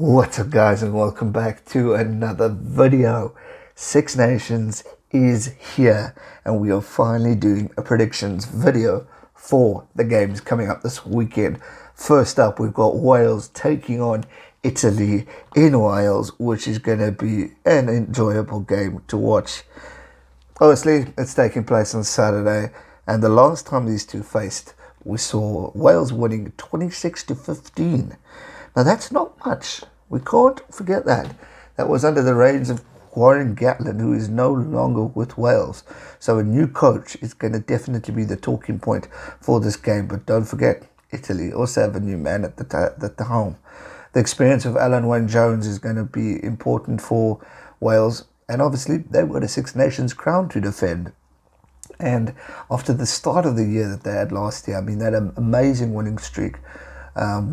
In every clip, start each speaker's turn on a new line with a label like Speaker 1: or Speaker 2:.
Speaker 1: What's up, guys, and welcome back to another video. Six Nations is here, and we are finally doing a predictions video for the games coming up this weekend. First up, we've got Wales taking on Italy in Wales, which is going to be an enjoyable game to watch. Obviously, it's taking place on Saturday, and the last time these two faced, we saw Wales winning 26-15. Now, that's not much. We can't forget that. That was under the reins of Warren Gatland, who is no longer with Wales. So a new coach is going to definitely be the talking point for this game. But don't forget, Italy also have a new man at the helm. The experience of Alan Wynne-Jones is going to be important for Wales. And obviously, they've got a Six Nations crown to defend. And after the start of the year that they had last year, I mean, they had an amazing winning streak,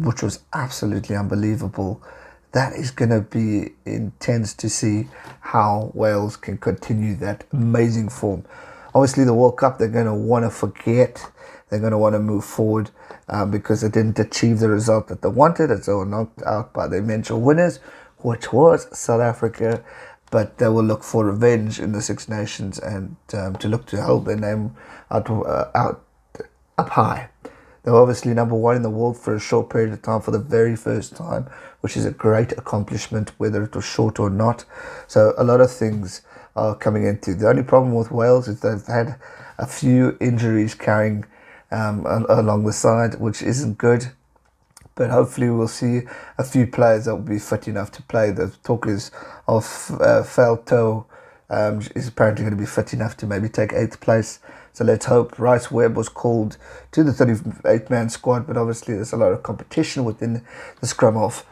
Speaker 1: which was absolutely unbelievable. That is going to be intense to see how Wales can continue that amazing form. Obviously, the World Cup, they're going to want to forget. They're going to want to move forward because they didn't achieve the result that they wanted, as they were knocked out by the eventual winners, which was South Africa. But they will look for revenge in the Six Nations and to look to hold their name out up high. They're obviously number one in the world for a short period of time for the very first time, which is a great accomplishment, whether it was short or not. So a lot of things are coming into. The only problem with Wales is they've had a few injuries carrying along the side, which isn't good. But hopefully we'll see a few players that will be fit enough to play. The talk is of Felto is apparently going to be fit enough to maybe take 8th place. So let's hope. Rice Webb was called to the 38-man squad, but obviously there's a lot of competition within the scrum-off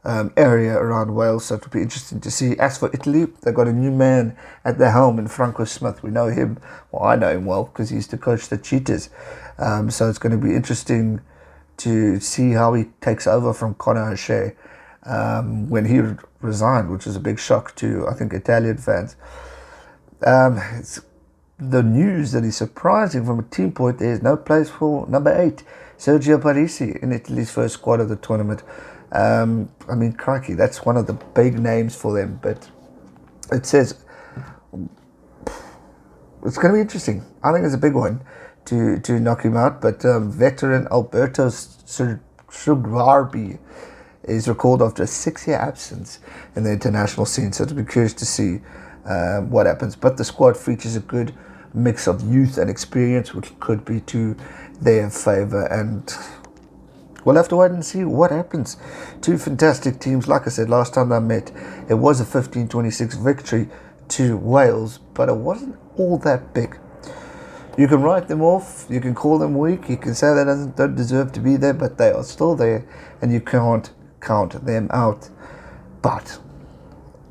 Speaker 1: area around Wales, so it'll be interesting to see. As for Italy, they've got a new man at the helm in Franco Smith. We know him, well, I know him well because he used to coach the Cheetahs. So it's going to be interesting to see how he takes over from Conor O'Shea when he resigned, which is a big shock to, I think, Italian fans. It's the news that is surprising from a team point, there is no place for number 8, Sergio Parisi, in Italy's first squad of the tournament. I mean, crikey, that's one of the big names for them, but it says it's going to be interesting. I think it's a big one to knock him out, but veteran Alberto Sugarbi is recalled after a 6-year absence in the international scene, so it'll be curious to see what happens. But the squad features a good mix of youth and experience, which could be to their favour, and we'll have to wait and see what happens. Two fantastic teams. Like I said, last time they met, it was a 15-26 victory to Wales, but it wasn't all that big. You can write them off, you can call them weak, you can say they don't deserve to be there, but they are still there, and you can't count them out. But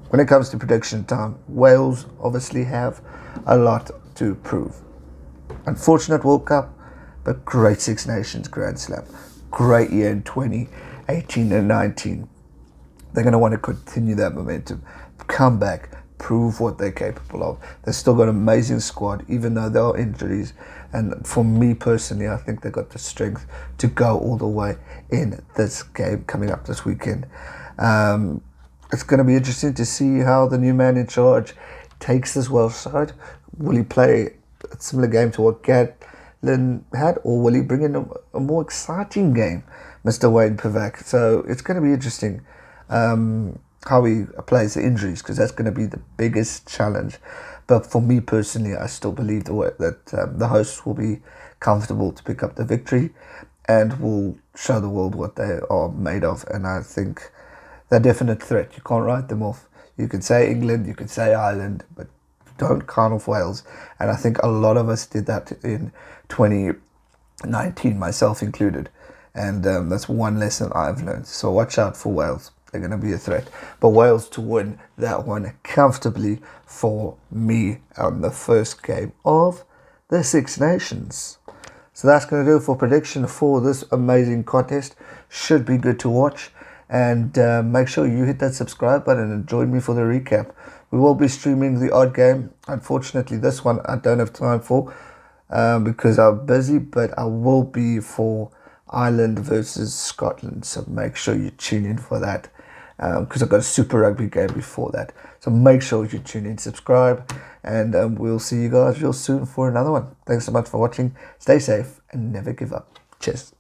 Speaker 1: when it comes to prediction time, Wales obviously have a lot to prove. Unfortunate World Cup, but great Six Nations Grand Slam. Great year in 2018 and 19. They're going to want to continue that momentum, come back, prove what they're capable of. They've still got an amazing squad, even though there are injuries. And for me personally, I think they've got the strength to go all the way in this game coming up this weekend. It's going to be interesting to see how the new man in charge takes this Welsh side. Will he play a similar game to what Gatland had, or will he bring in a more exciting game, Mr. Wayne Pivac? So it's going to be interesting how he plays the injuries, because that's going to be the biggest challenge. But for me personally, I still believe that the hosts will be comfortable to pick up the victory and will show the world what they are made of. And I think they're a definite threat. You can't write them off. You can say England, you can say Ireland, but don't count off Wales. And I think a lot of us did that in 2019, myself included. And that's one lesson I've learned. So watch out for Wales. They're going to be a threat. But Wales to win that one comfortably for me on the first game of the Six Nations. So that's going to do it for prediction for this amazing contest. Should be good to watch. And make sure you hit that subscribe button and join me for the recap. We will be streaming the odd game. Unfortunately, this one I don't have time for because I'm busy, but I will be for Ireland versus Scotland. So make sure you tune in for that. because I've got a Super Rugby game before that. So make sure you tune in, subscribe, and we'll see you guys real soon for another one. Thanks so much for watching. Stay safe and never give up. Cheers.